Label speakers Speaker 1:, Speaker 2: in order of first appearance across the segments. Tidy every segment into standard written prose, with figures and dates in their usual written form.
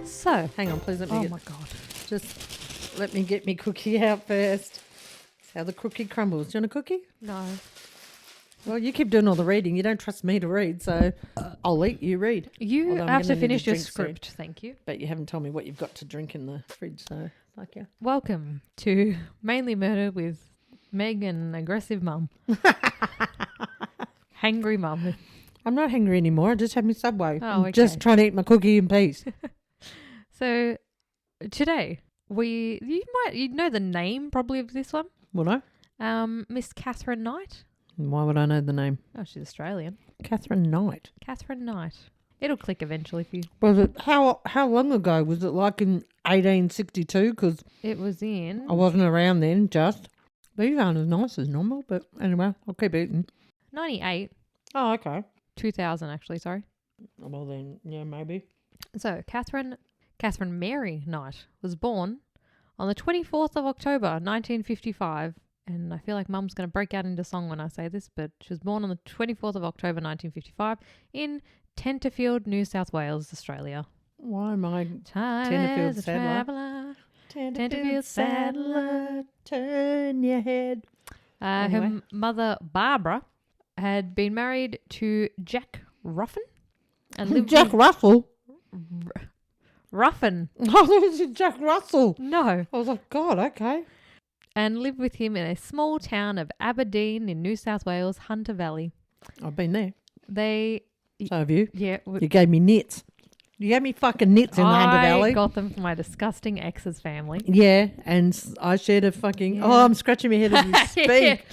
Speaker 1: So,
Speaker 2: Hang on, please let me
Speaker 1: oh my God.
Speaker 2: Just let me get me cookie out first. That's how the cookie crumbles. Do you want a cookie?
Speaker 1: No.
Speaker 2: Well, you keep doing all the reading. You don't trust me to read, so I'll let you read.
Speaker 1: You
Speaker 2: Although I'm
Speaker 1: have to
Speaker 2: gonna need
Speaker 1: finish
Speaker 2: a
Speaker 1: your
Speaker 2: drink soon.
Speaker 1: script, thank you.
Speaker 2: But you haven't told me what you've got to drink in the fridge, so fuck yeah.
Speaker 1: Welcome to Mainly Murder with Meg and Aggressive Mum. Hangry Mum.
Speaker 2: I'm not hungry anymore. I just had my Subway.
Speaker 1: Oh,
Speaker 2: I'm
Speaker 1: okay.
Speaker 2: just trying to eat my cookie in peace.
Speaker 1: So, today, you know the name probably of this one.
Speaker 2: Would I?
Speaker 1: Miss Katherine Knight.
Speaker 2: Why would I know the name?
Speaker 1: Oh, she's Australian.
Speaker 2: Katherine Knight.
Speaker 1: Katherine Knight. It'll click eventually for you.
Speaker 2: Was it, how long ago? Was it like in 1862? Because
Speaker 1: It was in...
Speaker 2: I wasn't around then, just. These aren't as nice as normal, but anyway, I'll keep eating.
Speaker 1: 98.
Speaker 2: Oh, okay.
Speaker 1: 2000, actually, sorry.
Speaker 2: Well then, yeah, maybe.
Speaker 1: So, Katherine Mary Knight was born on the 24th of October, 1955. And I feel like Mum's going to break out into song when I say this, but she was born on the 24th of October, 1955 in Tenterfield, New South Wales, Australia.
Speaker 2: Why am I
Speaker 1: Time
Speaker 2: Tenterfield
Speaker 1: as a
Speaker 2: Saddler?
Speaker 1: traveller.
Speaker 2: Tenterfield Saddler, turn your head. Anyway.
Speaker 1: Her mother, Barbara, had been married to Jack Ruffin. And lived
Speaker 2: Jack Russell?
Speaker 1: Ruffin.
Speaker 2: Oh, there's Jack Russell.
Speaker 1: No.
Speaker 2: I was like, God, okay.
Speaker 1: And lived with him in a small town of Aberdeen in New South Wales, Hunter Valley.
Speaker 2: I've been there.
Speaker 1: So
Speaker 2: have you?
Speaker 1: Yeah.
Speaker 2: You gave me nits. You gave me fucking nits in the Hunter Valley.
Speaker 1: I got them from my disgusting ex's family.
Speaker 2: Yeah, and I shared a fucking...
Speaker 1: Yeah.
Speaker 2: Oh, I'm scratching my head as you speak.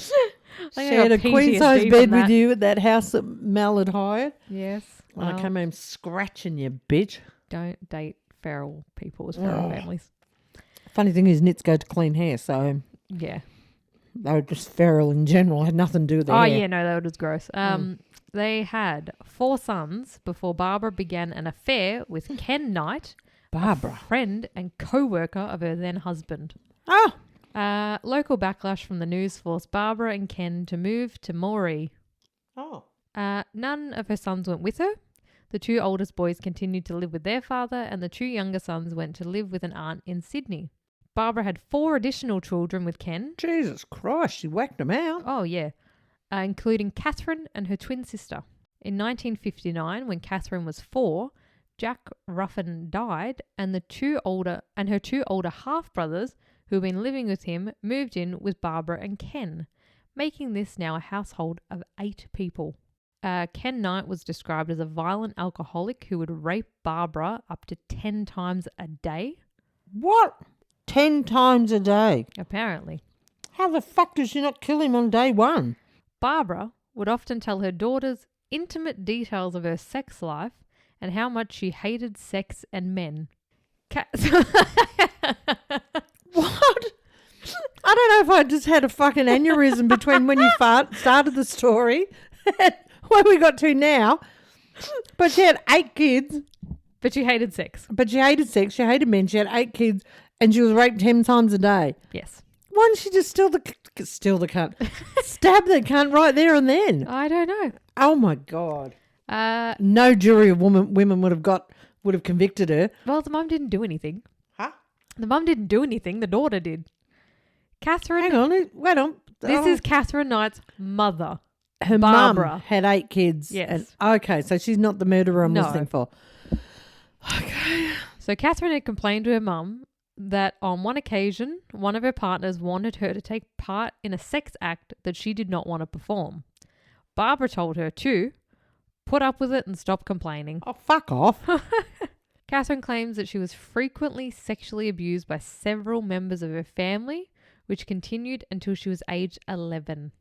Speaker 1: I
Speaker 2: Shared a
Speaker 1: got
Speaker 2: queen-size
Speaker 1: PTSD
Speaker 2: bed
Speaker 1: from
Speaker 2: with
Speaker 1: that.
Speaker 2: you at that house that Mel had hired.
Speaker 1: Yes.
Speaker 2: And I
Speaker 1: well,
Speaker 2: came home scratching you, bitch.
Speaker 1: Don't date feral people with feral families.
Speaker 2: Funny thing is, nits go to clean hair, so
Speaker 1: Yeah.
Speaker 2: they were just feral in general. Had nothing to do with their
Speaker 1: Oh,
Speaker 2: hair.
Speaker 1: yeah, no, that was gross. They had 4 sons before Barbara began an affair with Ken Knight,
Speaker 2: Barbara.
Speaker 1: a friend and co-worker of her then husband.
Speaker 2: Oh,
Speaker 1: Local backlash from the news forced Barbara and Ken to move to Moree.
Speaker 2: oh.
Speaker 1: None of her sons went with her. The 2 oldest boys continued to live with their father, and the 2 younger sons went to live with an aunt in Sydney. Barbara had 4 additional children with Ken.
Speaker 2: Jesus Christ, she whacked them out.
Speaker 1: Oh, yeah. Including Katherine and her twin sister. In 1959, when Katherine was 4, Jack Ruffin died, and her 2 older half-brothers who had been living with him moved in with Barbara and Ken, making this now a household of 8 people. Ken Knight was described as a violent alcoholic who would rape Barbara up to 10 times a day.
Speaker 2: What? 10 times a day?
Speaker 1: Apparently.
Speaker 2: How the fuck does she not kill him on day 1?
Speaker 1: Barbara would often tell her daughters intimate details of her sex life and how much she hated sex and men.
Speaker 2: What? I don't know if I just had a fucking aneurysm between when you started the story and where we got to now. But she had 8 kids.
Speaker 1: But she hated sex.
Speaker 2: But she hated sex. She hated men. She had 8 kids and she was raped 10 times a day.
Speaker 1: Yes.
Speaker 2: Why didn't she just steal the cunt? Stab the cunt right there and then.
Speaker 1: I don't know.
Speaker 2: Oh my God. No jury of women would have convicted her.
Speaker 1: Well, the mum didn't do anything.
Speaker 2: Huh?
Speaker 1: The mum didn't do anything. The daughter did. Catherine.
Speaker 2: Hang on. Wait on.
Speaker 1: This is Katherine Knight's mother.
Speaker 2: Her
Speaker 1: Barbara.
Speaker 2: mum had 8 kids.
Speaker 1: Yes.
Speaker 2: Okay, so she's not the murderer I'm
Speaker 1: No.
Speaker 2: listening for. Okay.
Speaker 1: So Katherine had complained to her mum that on one occasion, one of her partners wanted her to take part in a sex act that she did not want to perform. Barbara told her to put up with it and stop complaining.
Speaker 2: Oh, fuck off.
Speaker 1: Katherine claims that she was frequently sexually abused by several members of her family, which continued until she was aged 11.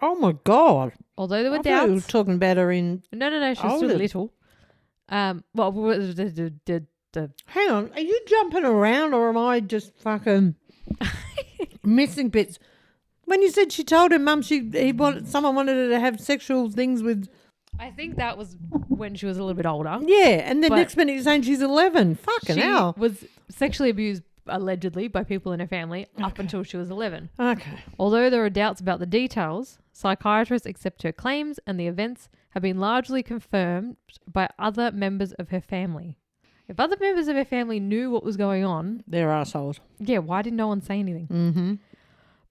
Speaker 2: Oh my God.
Speaker 1: Although there were
Speaker 2: I thought you were
Speaker 1: doubts.
Speaker 2: talking about her in...
Speaker 1: No, she was
Speaker 2: older.
Speaker 1: still little.
Speaker 2: Hang on. Are you jumping around or am I just fucking missing bits? When you said she told her mum someone wanted her to have sexual things with...
Speaker 1: I think that was when she was a little bit older.
Speaker 2: Yeah, and then
Speaker 1: But
Speaker 2: next minute you're saying she's 11. Fucking
Speaker 1: She
Speaker 2: hell.
Speaker 1: was sexually abused allegedly by people in her family up until she was 11.
Speaker 2: Okay.
Speaker 1: Although there are doubts about the details, psychiatrists accept her claims and the events have been largely confirmed by other members of her family. If other members of her family knew what was going on,
Speaker 2: They're assholes.
Speaker 1: yeah, why did no one say anything?
Speaker 2: Mm-hmm.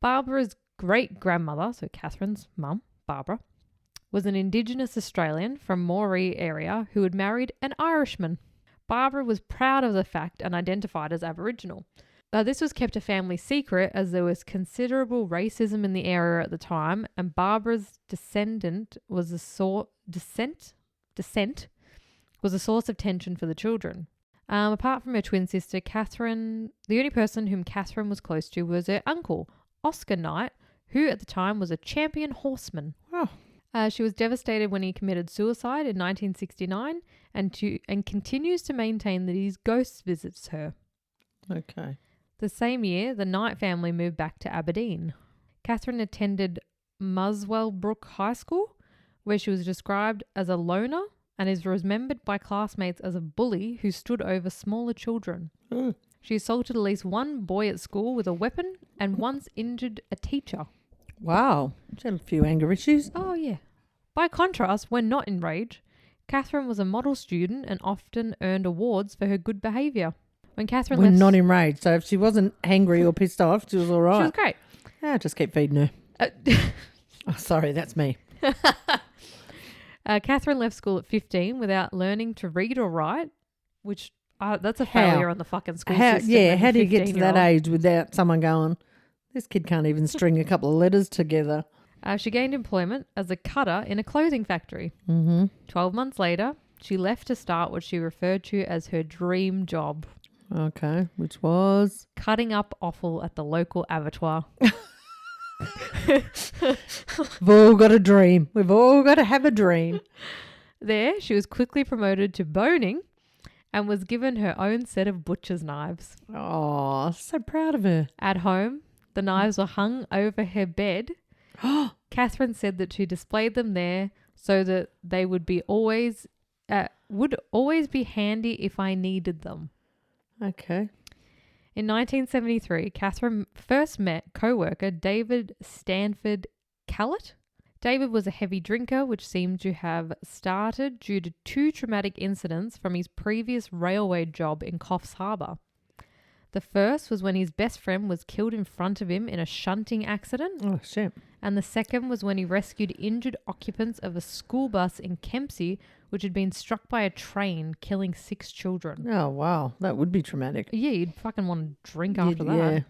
Speaker 1: Barbara's great-grandmother, so Catherine's mum, Barbara, was an Indigenous Australian from Moree area who had married an Irishman. Barbara was proud of the fact and identified as Aboriginal. This was kept a family secret as there was considerable racism in the area at the time, and Barbara's descent was a source of tension for the children. Apart from her twin sister, Catherine, the only person whom Catherine was close to was her uncle, Oscar Knight, who at the time was a champion horseman.
Speaker 2: Oh.
Speaker 1: She was devastated when he committed suicide in 1969 and continues to maintain that his ghost visits her.
Speaker 2: Okay.
Speaker 1: The same year, the Knight family moved back to Aberdeen. Catherine attended Muswellbrook High School, where she was described as a loner and is remembered by classmates as a bully who stood over smaller children.
Speaker 2: Mm.
Speaker 1: She assaulted at least one boy at school with a weapon and once injured a teacher.
Speaker 2: Wow. She had a few anger issues.
Speaker 1: Oh, yeah. By contrast, when not enraged, Catherine was a model student and often earned awards for her good behaviour. When Catherine
Speaker 2: When
Speaker 1: left,
Speaker 2: not enraged. So if she wasn't angry or pissed off, she was all right.
Speaker 1: she was great.
Speaker 2: Yeah, just keep feeding her. Oh, sorry, that's me.
Speaker 1: Catherine left school at 15 without learning to read or write, which that's a
Speaker 2: How?
Speaker 1: failure on the fucking school
Speaker 2: How,
Speaker 1: system.
Speaker 2: yeah,
Speaker 1: as a
Speaker 2: how do you get to that
Speaker 1: 15-year-old.
Speaker 2: age without someone going, this kid can't even string a couple of letters together?
Speaker 1: She gained employment as a cutter in a clothing factory.
Speaker 2: Mm-hmm.
Speaker 1: 12 months later, she left to start what she referred to as her dream job,
Speaker 2: Okay, which was?
Speaker 1: cutting up offal at the local abattoir.
Speaker 2: We've all got a dream. We've all got to have a dream.
Speaker 1: There, she was quickly promoted to boning and was given her own set of butcher's knives.
Speaker 2: Oh, so proud of her.
Speaker 1: At home, the knives were hung over her bed. Catherine said that she displayed them there so that they would always be handy if I needed them.
Speaker 2: Okay.
Speaker 1: In 1973, Catherine first met co-worker David Stanford Callett. David was a heavy drinker, which seemed to have started due to two traumatic incidents from his previous railway job in Coffs Harbour. The first was when his best friend was killed in front of him in a shunting accident,
Speaker 2: Oh, shit.
Speaker 1: and the second was when he rescued injured occupants of a school bus in Kempsey, which had been struck by a train, killing 6 children.
Speaker 2: Oh, wow. That would be traumatic.
Speaker 1: Yeah, you'd fucking want to drink after that.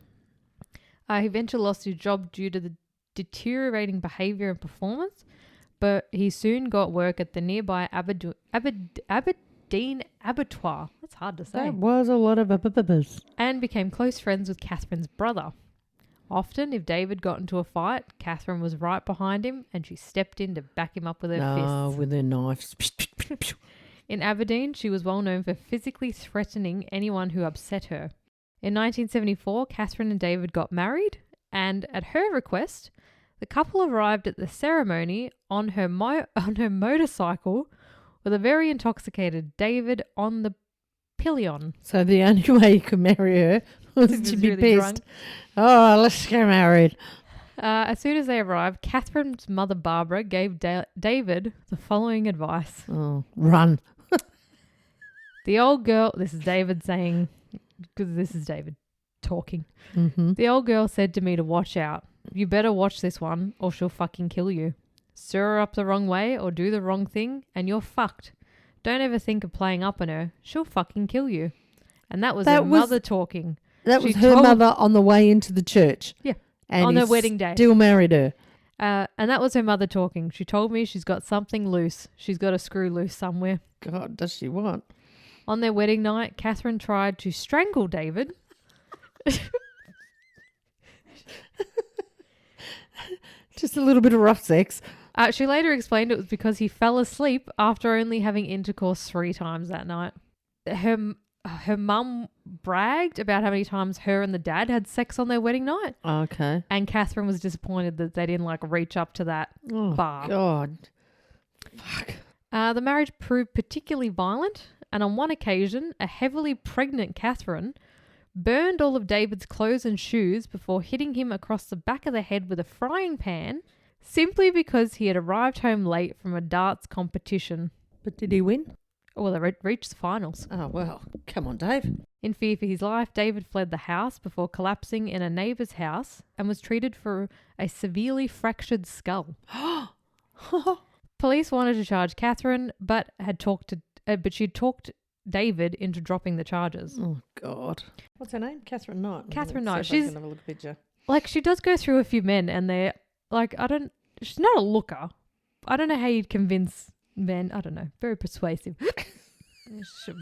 Speaker 2: Yeah.
Speaker 1: He eventually lost his job due to the deteriorating behaviour and performance, but he soon got work at the nearby Aberdeen Abattoir. That's hard to say.
Speaker 2: That was a lot of a
Speaker 1: And became close friends with Catherine's brother. Often, if David got into a fight, Catherine was right behind him and she stepped in to back him up with her fists.
Speaker 2: with their knives.
Speaker 1: In Aberdeen, she was well known for physically threatening anyone who upset her. In 1974, Catherine and David got married, and at her request, the couple arrived at the ceremony on her motorcycle with a very intoxicated David on the pillion.
Speaker 2: So the only way you could marry her was
Speaker 1: He
Speaker 2: to
Speaker 1: was
Speaker 2: be
Speaker 1: really
Speaker 2: pissed.
Speaker 1: drunk.
Speaker 2: Oh, let's get married.
Speaker 1: As soon as they arrived, Catherine's mother Barbara gave David the following advice.
Speaker 2: Oh, run.
Speaker 1: The old girl, this is David saying, because this is David talking.
Speaker 2: Mm-hmm.
Speaker 1: The old girl said to me to watch out. You better watch this one or she'll fucking kill you. Stir her up the wrong way or do the wrong thing and you're fucked. Don't ever think of playing up on her. She'll fucking kill you. And that was her mother talking.
Speaker 2: That
Speaker 1: She
Speaker 2: was her
Speaker 1: told-
Speaker 2: mother on the way into the church.
Speaker 1: Yeah.
Speaker 2: And
Speaker 1: On
Speaker 2: he
Speaker 1: their wedding day.
Speaker 2: still married her.
Speaker 1: And that was her mother talking. She told me she's got something loose. She's got a screw loose somewhere.
Speaker 2: God, does she want?
Speaker 1: On their wedding night, Catherine tried to strangle David.
Speaker 2: Just a little bit of rough sex.
Speaker 1: She later explained it was because he fell asleep after only having intercourse 3 times that night. Her mum bragged about how many times her and the dad had sex on their wedding night.
Speaker 2: Okay.
Speaker 1: And Catherine was disappointed that they didn't reach up to that
Speaker 2: Oh,
Speaker 1: bar.
Speaker 2: God. Fuck.
Speaker 1: The marriage proved particularly violent, and on one occasion, a heavily pregnant Catherine burned all of David's clothes and shoes before hitting him across the back of the head with a frying pan, simply because he had arrived home late from a darts competition.
Speaker 2: But did he win?
Speaker 1: Well, they reached the finals.
Speaker 2: Oh, well, come on, Dave.
Speaker 1: In fear for his life, David fled the house before collapsing in a neighbour's house and was treated for a severely fractured skull. Police wanted to charge Katherine, but she'd talked David into dropping the charges.
Speaker 2: Oh, God. What's her name? Katherine Knight.
Speaker 1: Katherine Knight.
Speaker 2: She's have a look at a picture.
Speaker 1: Like, she does go through a few men, and they're like, she's not a looker. I don't know how you'd convince men. I don't know. Very persuasive.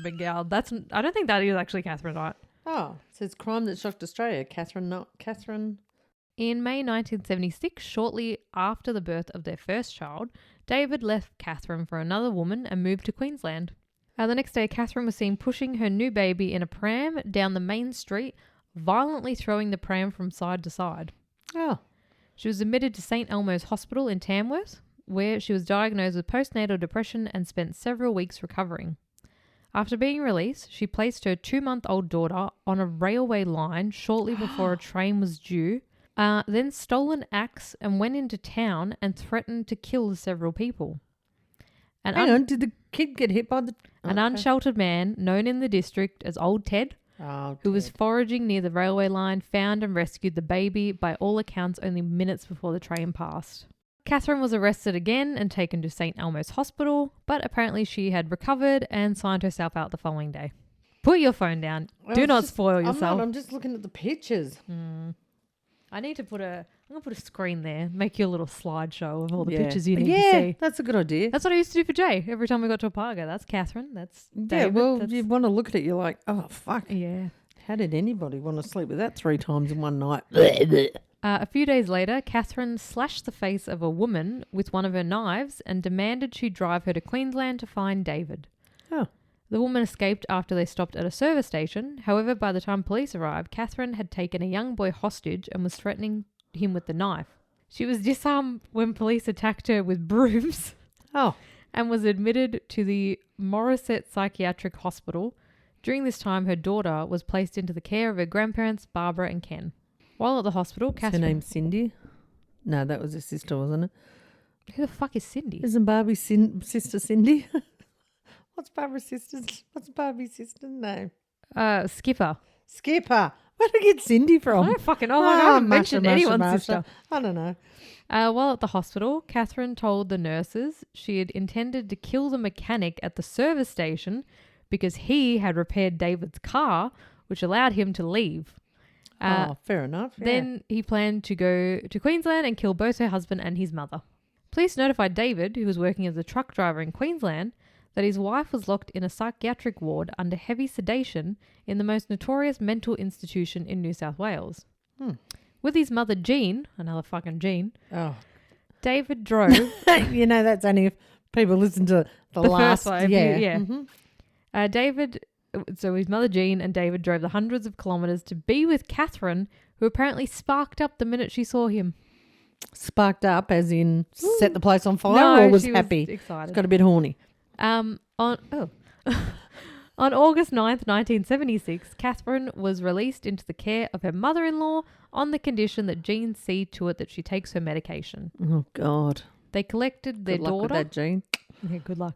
Speaker 1: Big gal. I don't think that is actually Katherine Knight.
Speaker 2: Oh, it says crime that shocked Australia. Katherine.
Speaker 1: In May 1976, shortly after the birth of their first child, David left Katherine for another woman and moved to Queensland. The next day, Katherine was seen pushing her new baby in a pram down the main street, violently throwing the pram from side to side.
Speaker 2: Oh.
Speaker 1: She was admitted to St. Elmo's Hospital in Tamworth, where she was diagnosed with postnatal depression and spent several weeks recovering. After being released, she placed her 2-month-old daughter on a railway line shortly before a train was due, then stole an axe and went into town and threatened to kill several people.
Speaker 2: Hang on, did the kid get hit by the...
Speaker 1: An unsheltered man, known in the district as Old Ted, who was foraging near the railway line, found and rescued the baby, by all accounts only minutes before the train passed. Katherine was arrested again and taken to St. Elmo's Hospital, but apparently she had recovered and signed herself out the following day. Put your phone down. Do not spoil yourself.
Speaker 2: I'm just looking at the pictures.
Speaker 1: I need to I'm going to put a screen there, make you a little slideshow of all the pictures you need to see.
Speaker 2: Yeah, that's a good idea.
Speaker 1: That's what I used to do for Jay. Every time we got to a park, that's Katherine, that's David.
Speaker 2: Yeah, well, you want to look at it, you're like, oh, fuck.
Speaker 1: Yeah.
Speaker 2: How did anybody want to sleep with that 3 times in one night?
Speaker 1: A few days later, Katherine slashed the face of a woman with one of her knives and demanded she drive her to Queensland to find David.
Speaker 2: Oh.
Speaker 1: The woman escaped after they stopped at a service station. However, by the time police arrived, Katherine had taken a young boy hostage and was threatening him with the knife. She was disarmed when police attacked her with brooms.
Speaker 2: Oh.
Speaker 1: And was admitted to the Morisset Psychiatric Hospital. During this time, her daughter was placed into the care of her grandparents, Barbara and Ken. While at the hospital, Katherine...
Speaker 2: Her name's Cindy? No, that was her sister, wasn't it?
Speaker 1: Who the fuck is Cindy?
Speaker 2: Isn't Barbie's sister Cindy? What's Barbie's sister's name?
Speaker 1: Skipper.
Speaker 2: Skipper. Where did I get Cindy from?
Speaker 1: I don't fucking know. I haven't mentioned anyone's sister.
Speaker 2: I don't know.
Speaker 1: While at the hospital, Katherine told the nurses she had intended to kill the mechanic at the service station because he had repaired David's car, which allowed him to leave.
Speaker 2: Fair enough. Yeah.
Speaker 1: Then he planned to go to Queensland and kill both her husband and his mother. Police notified David, who was working as a truck driver in Queensland, that his wife was locked in a psychiatric ward under heavy sedation in the most notorious mental institution in New South Wales. With his mother Jean, another fucking Jean, David drove...
Speaker 2: You know, that's only if people listen to the last...
Speaker 1: first one.
Speaker 2: Yeah.
Speaker 1: Mm-hmm. So his mother Jean and David drove the hundreds of kilometres to be with Katherine, who apparently sparked up the minute she saw him.
Speaker 2: Sparked up as in set the place on fire, or was
Speaker 1: she
Speaker 2: happy?
Speaker 1: Was excited.
Speaker 2: It's got a bit horny.
Speaker 1: On August 9th, 1976, Katherine was released into the care of her mother-in-law on the condition that Jean see to it that she takes her medication.
Speaker 2: Oh, God.
Speaker 1: They collected their
Speaker 2: Good luck
Speaker 1: daughter.
Speaker 2: with that, Jean.
Speaker 1: Yeah, good luck.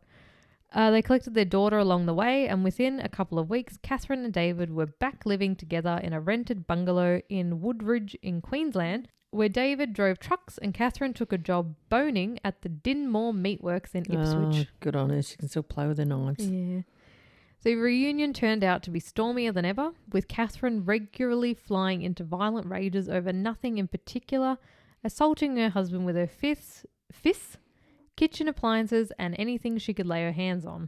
Speaker 1: They collected their daughter along the way, and within a couple of weeks, Katherine and David were back living together in a rented bungalow in Woodridge in Queensland, where David drove trucks and Katherine took a job boning at the Dinmore Meatworks in Ipswich.
Speaker 2: Oh, good on her. She can still play with her knives.
Speaker 1: Yeah. The reunion turned out to be stormier than ever, with Katherine regularly flying into violent rages over nothing in particular, assaulting her husband with her fists, kitchen appliances, and anything she could lay her hands on.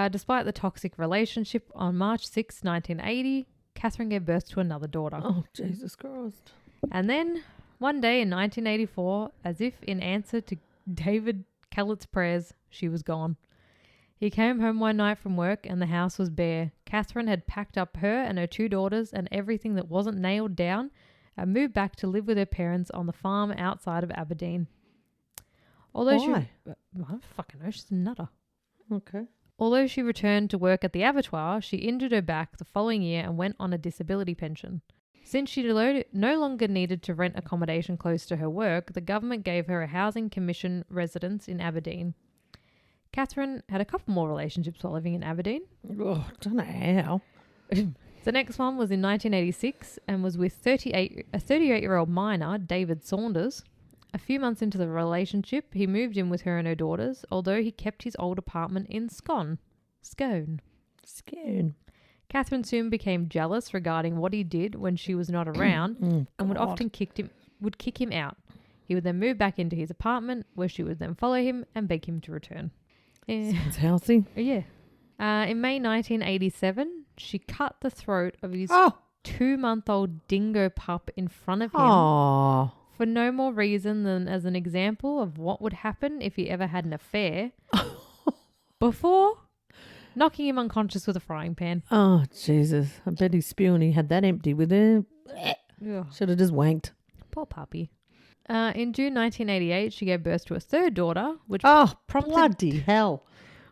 Speaker 1: Despite the toxic relationship, on March 6, 1980, Katherine gave birth to another daughter.
Speaker 2: Oh, Jesus Christ.
Speaker 1: And then, one day in 1984, as if in answer to David Kellett's prayers, she was gone. He came home one night from work and the house was bare. Katherine had packed up her and her 2 daughters and everything that wasn't nailed down and moved back to live with her parents on the farm outside of Aberdeen. Although
Speaker 2: Why?
Speaker 1: I don't fucking know, she's a nutter.
Speaker 2: Okay.
Speaker 1: Although she returned to work at the abattoir, she injured her back the following year and went on a disability pension. Since she no longer needed to rent accommodation close to her work, the government gave her a housing commission residence in Aberdeen. Katherine had a couple more relationships while living in Aberdeen.
Speaker 2: Oh, I don't know how.
Speaker 1: The next one was in 1986 and was with a 38-year-old minor, David Saunders. A few months into the relationship, he moved in with her and her daughters, although he kept his old apartment in Scone. Katherine soon became jealous regarding what he did when she was not around and would often kick him out. He would then move back into his apartment, where she would then follow him and beg him to return.
Speaker 2: Sounds healthy.
Speaker 1: Yeah. In May 1987, she cut the throat of his 2-month-old dingo pup in front of him.
Speaker 2: Oh.
Speaker 1: For no more reason than as an example of what would happen if he ever had an affair before knocking him unconscious with a frying pan.
Speaker 2: Oh, Jesus. I bet he's spewing. He had that empty with him. Should have just wanked.
Speaker 1: Poor puppy. In June 1988, she gave birth to a third daughter, which
Speaker 2: bloody hell.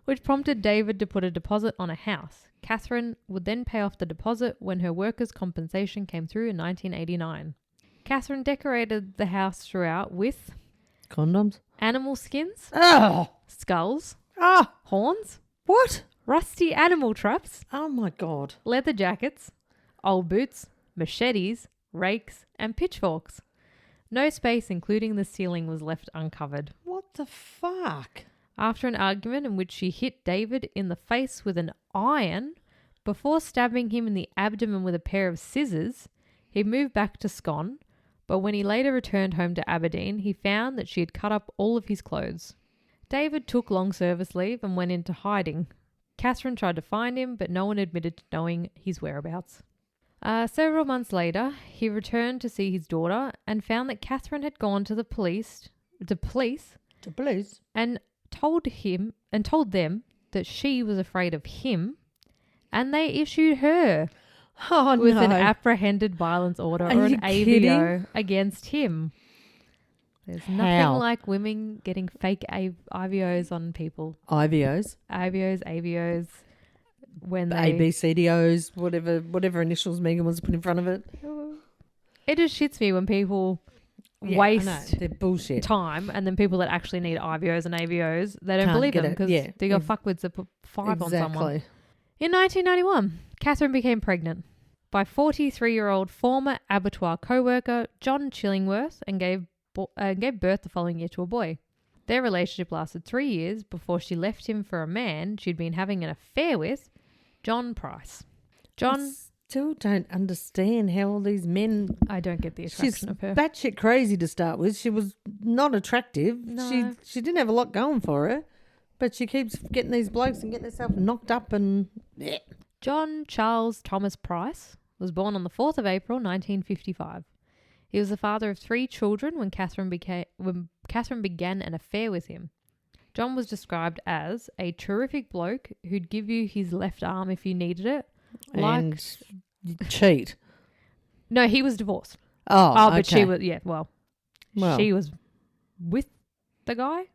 Speaker 1: Which prompted David to put a deposit on a house. Katherine would then pay off the deposit when her workers' compensation came through in 1989. Katherine decorated the house throughout with
Speaker 2: condoms,
Speaker 1: animal skins, skulls, horns,
Speaker 2: what?
Speaker 1: Rusty animal traps,
Speaker 2: Oh my God.
Speaker 1: leather jackets, old boots, machetes, rakes, and pitchforks. No space, including the ceiling, was left uncovered.
Speaker 2: What the fuck?
Speaker 1: After an argument in which she hit David in the face with an iron before stabbing him in the abdomen with a pair of scissors, he moved back to Scone, but when he later returned home to Aberdeen, he found that she had cut up all of his clothes. David took long service leave and went into hiding. Katherine tried to find him, but no one admitted to knowing his whereabouts. Several months later, he returned to see his daughter and found that Katherine had gone to the police and told them that she was afraid of him, and they issued her with an apprehended violence order or an AVO against him. There's nothing like women getting fake IVOs on people.
Speaker 2: IVOs,
Speaker 1: AVOs. When
Speaker 2: ABCDOs, whatever initials Megan wants to put in front of it.
Speaker 1: It just shits me when people waste
Speaker 2: they're bullshit
Speaker 1: time, and then people that actually need IVOs and AVOs, they don't believe them because they got fuckwits that put 5 on someone. In 1991, Katherine became pregnant by 43-year-old former abattoir co-worker John Chillingworth and gave birth the following year to a boy. Their relationship lasted 3 years before she left him for a man she'd been having an affair with, John Price. I
Speaker 2: still don't understand how all these men...
Speaker 1: I don't get the attraction of her.
Speaker 2: She's batshit crazy to start with. She was not attractive.
Speaker 1: No.
Speaker 2: She didn't have a lot going for her, but she keeps getting these blokes and getting herself knocked up and...
Speaker 1: John Charles Thomas Price was born on the 4th of April 1955. He was the father of 3 children when Katherine began an affair with him. John was described as a terrific bloke who'd give you his left arm if you needed it.
Speaker 2: And cheat.
Speaker 1: No, he was divorced.
Speaker 2: Oh,
Speaker 1: but
Speaker 2: okay.
Speaker 1: she was, she was with the guy.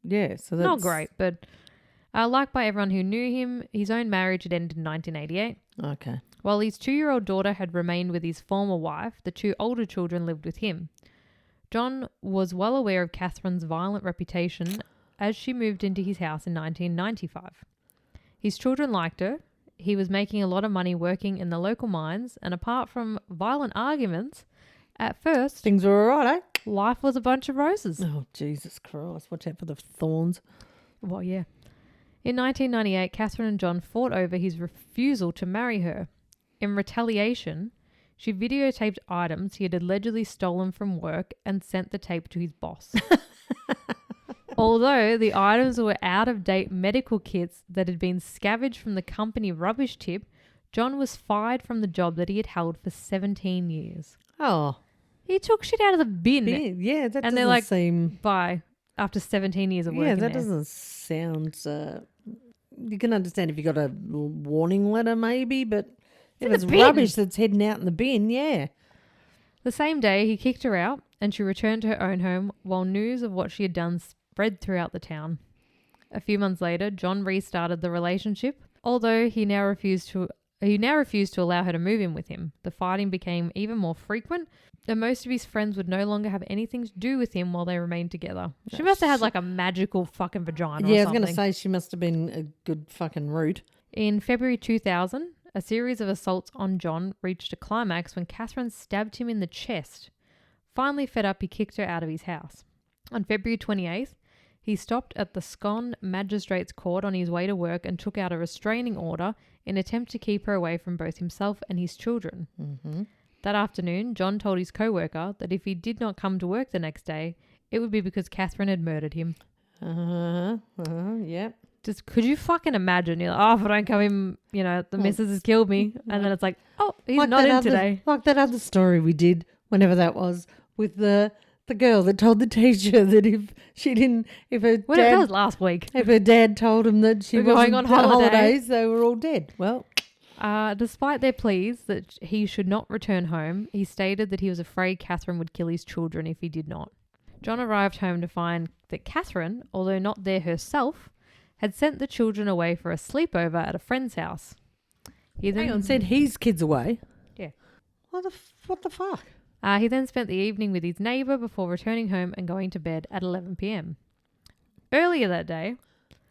Speaker 2: Yeah, so that's...
Speaker 1: Not great, but liked by everyone who knew him. His own marriage had ended in 1988.
Speaker 2: Okay.
Speaker 1: While his 2-year-old daughter had remained with his former wife, the 2 older children lived with him. John was well aware of Katherine's violent reputation as she moved into his house in 1995. His children liked her. He was making a lot of money working in the local mines, and apart from violent arguments, at first...
Speaker 2: Things were all right, eh?
Speaker 1: Life was a bunch of roses.
Speaker 2: Oh, Jesus Christ. Watch out for the thorns.
Speaker 1: Well, yeah. In 1998, Katherine and John fought over his refusal to marry her. In retaliation, she videotaped items he had allegedly stolen from work and sent the tape to his boss. Although the items were out-of-date medical kits that had been scavenged from the company rubbish tip, John was fired from the job that he had held for 17 years.
Speaker 2: Oh.
Speaker 1: He took shit out of the bin.
Speaker 2: Yeah, that
Speaker 1: and
Speaker 2: doesn't seem...
Speaker 1: Bye. After 17 years of working
Speaker 2: there. Yeah, that doesn't sound... you can understand if you got a warning letter maybe, but if it's rubbish that's heading out in the bin, yeah.
Speaker 1: The same day, he kicked her out and she returned to her own home while news of what she had done spread throughout the town. A few months later, John restarted the relationship, although he now refused to He now refused to allow her to move in with him. The fighting became even more frequent, and most of his friends would no longer have anything to do with him while they remained together. She must have had like a magical fucking vagina or
Speaker 2: Yeah, I was
Speaker 1: something.
Speaker 2: going to say she must have been a good fucking root.
Speaker 1: In February 2000, a series of assaults on John reached a climax when Katherine stabbed him in the chest. Finally fed up, he kicked her out of his house. On February 28th, he stopped at the Scone Magistrates Court on his way to work and took out a restraining order in an attempt to keep her away from both himself and his children.
Speaker 2: Mm-hmm.
Speaker 1: That afternoon, John told his co-worker that if he did not come to work the next day, it would be because Katherine had murdered him.
Speaker 2: Yep.
Speaker 1: Just, could you fucking imagine? You're like, oh, if I don't come in, the missus has killed me. And then it's like, oh, he's
Speaker 2: like
Speaker 1: not in today.
Speaker 2: Like that other story we did, whenever that was, with the girl that told the teacher that
Speaker 1: That was last week.
Speaker 2: if her dad told him that she
Speaker 1: We're
Speaker 2: wasn't
Speaker 1: going on
Speaker 2: holidays, they were all dead. Well,
Speaker 1: despite their pleas that he should not return home, he stated that he was afraid Katherine would kill his children if he did not. John arrived home to find that Katherine, although not there herself, had sent the children away for a sleepover at a friend's house. He then
Speaker 2: sent his kids away.
Speaker 1: Yeah.
Speaker 2: What the fuck?
Speaker 1: He then spent the evening with his neighbour before returning home and going to bed at 11 p.m. Earlier that day,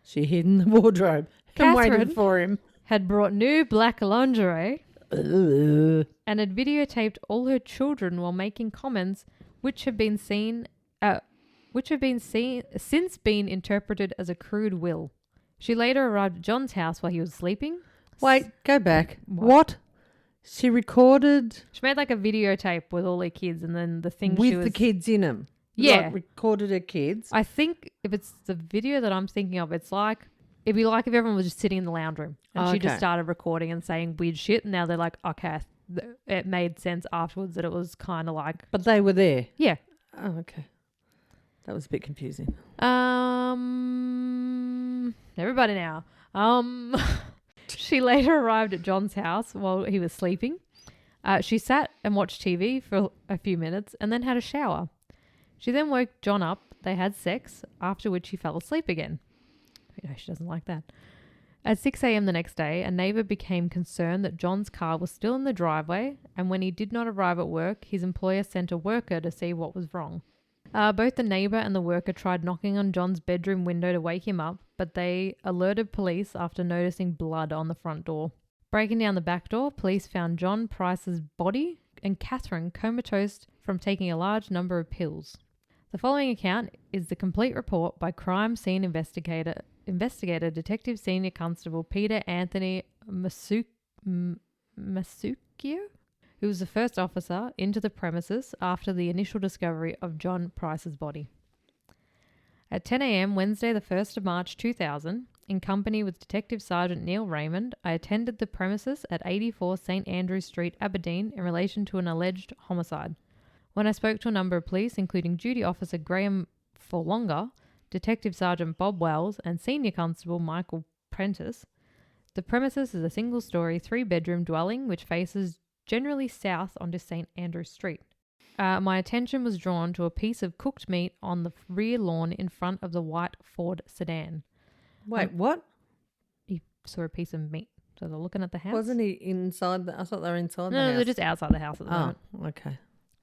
Speaker 2: She hid in the wardrobe and
Speaker 1: Katherine
Speaker 2: waited for him.
Speaker 1: had brought new black lingerie
Speaker 2: Ugh.
Speaker 1: and had videotaped all her children while making comments which have since been interpreted as a crude will. She later arrived at John's house while he was sleeping.
Speaker 2: Wait, go back.
Speaker 1: What?
Speaker 2: She recorded
Speaker 1: She made like a videotape with all her kids, and then the thing
Speaker 2: with
Speaker 1: she was...
Speaker 2: the kids in them.
Speaker 1: Yeah.
Speaker 2: Like recorded her kids.
Speaker 1: I think if it's the video that I'm thinking of, it's like... It'd be like if everyone was just sitting in the lounge room and she just started recording and saying weird shit, and now they're like, okay, it made sense afterwards that it was kind of like...
Speaker 2: But they were there.
Speaker 1: Yeah.
Speaker 2: Oh, okay. That was a bit confusing.
Speaker 1: Everybody now. She later arrived at John's house while he was sleeping. She sat and watched TV for a few minutes and then had a shower. She then woke John up. They had sex, after which he fell asleep again. She doesn't like that. At 6 a.m. the next day, a neighbour became concerned that John's car was still in the driveway, and when he did not arrive at work, his employer sent a worker to see what was wrong. Both the neighbour and the worker tried knocking on John's bedroom window to wake him up, but they alerted police after noticing blood on the front door. Breaking down the back door, police found John Price's body and Katherine comatose from taking a large number of pills. The following account is the complete report by crime scene investigator Detective Senior Constable Peter Anthony Masucchio, who was the first officer into the premises after the initial discovery of John Price's body. At 10 a.m. Wednesday the 1st of March 2000, in company with Detective Sergeant Neil Raymond, I attended the premises at 84 St Andrew Street, Aberdeen, in relation to an alleged homicide. When I spoke to a number of police, including Duty Officer Graham Forlonger, Detective Sergeant Bob Wells, and Senior Constable Michael Prentice, the premises is a single-storey, 3-bedroom dwelling which faces generally south onto St Andrew Street. My attention was drawn to a piece of cooked meat on the rear lawn in front of the white Ford sedan.
Speaker 2: Wait, what?
Speaker 1: He saw a piece of meat. So they're looking at the house.
Speaker 2: Wasn't he inside? I thought they were inside the house.
Speaker 1: No, they're just outside the house at the moment.
Speaker 2: Oh, okay.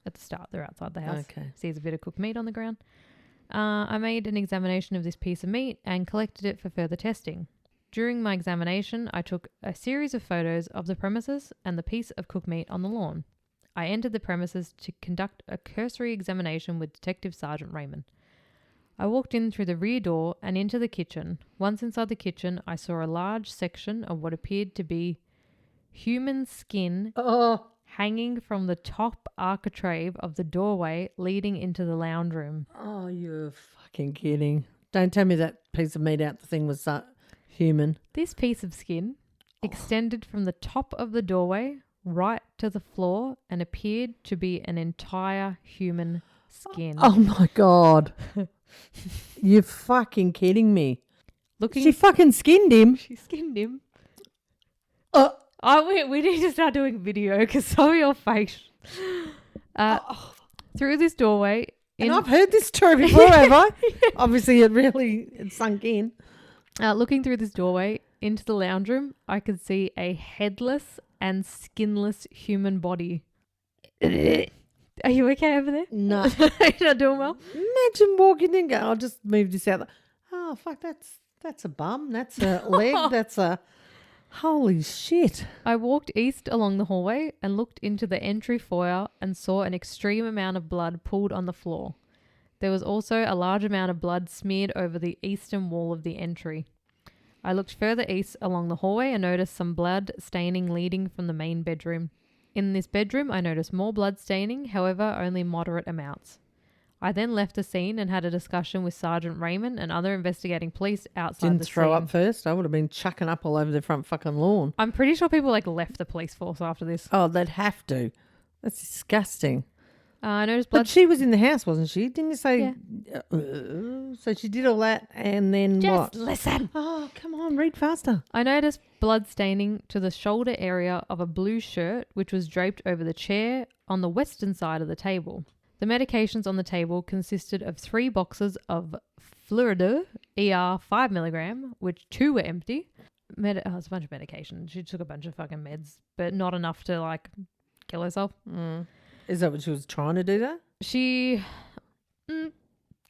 Speaker 1: At the start, they're outside the house.
Speaker 2: Okay.
Speaker 1: Sees a bit of cooked meat on the ground. I made an examination of this piece of meat and collected it for further testing. During my examination, I took a series of photos of the premises and the piece of cooked meat on the lawn. I entered the premises to conduct a cursory examination with Detective Sergeant Raymond. I walked in through the rear door and into the kitchen. Once inside the kitchen, I saw a large section of what appeared to be human skin hanging from the top architrave of the doorway leading into the lounge room.
Speaker 2: Oh, you're fucking kidding. Don't tell me that piece of meat out the thing was human.
Speaker 1: This piece of skin extended from the top of the doorway right to the floor and appeared to be an entire human skin.
Speaker 2: Oh my God. You're fucking kidding me. She fucking skinned him.
Speaker 1: She skinned him. We need to start doing video because some of your face. Through this doorway.
Speaker 2: And I've heard this story before, have I? Obviously, it sunk in.
Speaker 1: Looking through this doorway, into the lounge room, I could see a headless and skinless human body. Are you okay over there?
Speaker 2: No.
Speaker 1: You're not doing well?
Speaker 2: Imagine walking in, go, I'll just move this out. Oh, fuck, that's a bum. That's a leg. That's a... Holy shit.
Speaker 1: I walked east along the hallway and looked into the entry foyer and saw an extreme amount of blood pooled on the floor. There was also a large amount of blood smeared over the eastern wall of the entry. I looked further east along the hallway and noticed some blood staining leading from the main bedroom. In this bedroom, I noticed more blood staining, however, only moderate amounts. I then left the scene and had a discussion with Sergeant Raymond and other investigating police outside
Speaker 2: Didn't
Speaker 1: the scene.
Speaker 2: throw up first. I would have been chucking up all over the front fucking lawn.
Speaker 1: I'm pretty sure people left the police force after this.
Speaker 2: Oh, they'd have to. That's disgusting.
Speaker 1: I noticed blood.
Speaker 2: But she was in the house, wasn't she? Didn't you say?
Speaker 1: Yeah.
Speaker 2: So she did all that and then what?
Speaker 1: Just listen.
Speaker 2: Oh, come on, read faster.
Speaker 1: I noticed blood staining to the shoulder area of a blue shirt which was draped over the chair on the western side of the table. The medications on the table consisted of 3 boxes of Florida ER 5 milligram, which 2 were empty. It's a bunch of medication. She took a bunch of fucking meds, but not enough to kill herself.
Speaker 2: Is that what she was trying to do that?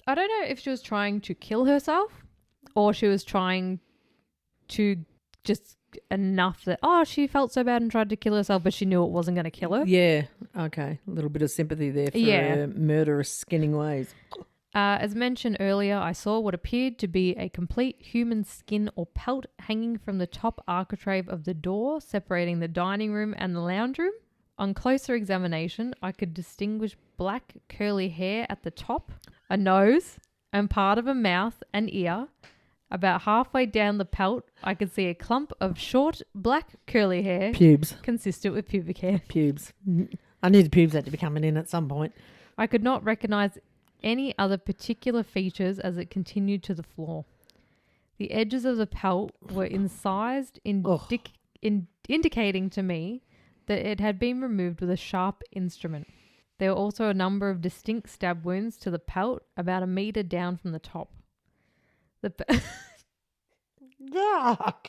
Speaker 1: I don't know if she was trying to kill herself or she was trying to just enough that, she felt so bad and tried to kill herself, but she knew it wasn't going to kill her.
Speaker 2: Yeah. Okay. A little bit of sympathy there for her murderous skinning ways.
Speaker 1: As mentioned earlier, I saw what appeared to be a complete human skin or pelt hanging from the top architrave of the door separating the dining room and the lounge room. On closer examination, I could distinguish black curly hair at the top, a nose, and part of a mouth and ear. About halfway down the pelt, I could see a clump of short black curly hair.
Speaker 2: Pubes.
Speaker 1: Consistent with pubic hair.
Speaker 2: Pubes. I knew the pubes had to be coming in at some point.
Speaker 1: I could not recognize any other particular features as it continued to the floor. The edges of the pelt were incised, indicating to me that it had been removed with a sharp instrument. There were also a number of distinct stab wounds to the pelt about 1 meter down from the top.
Speaker 2: Yuck.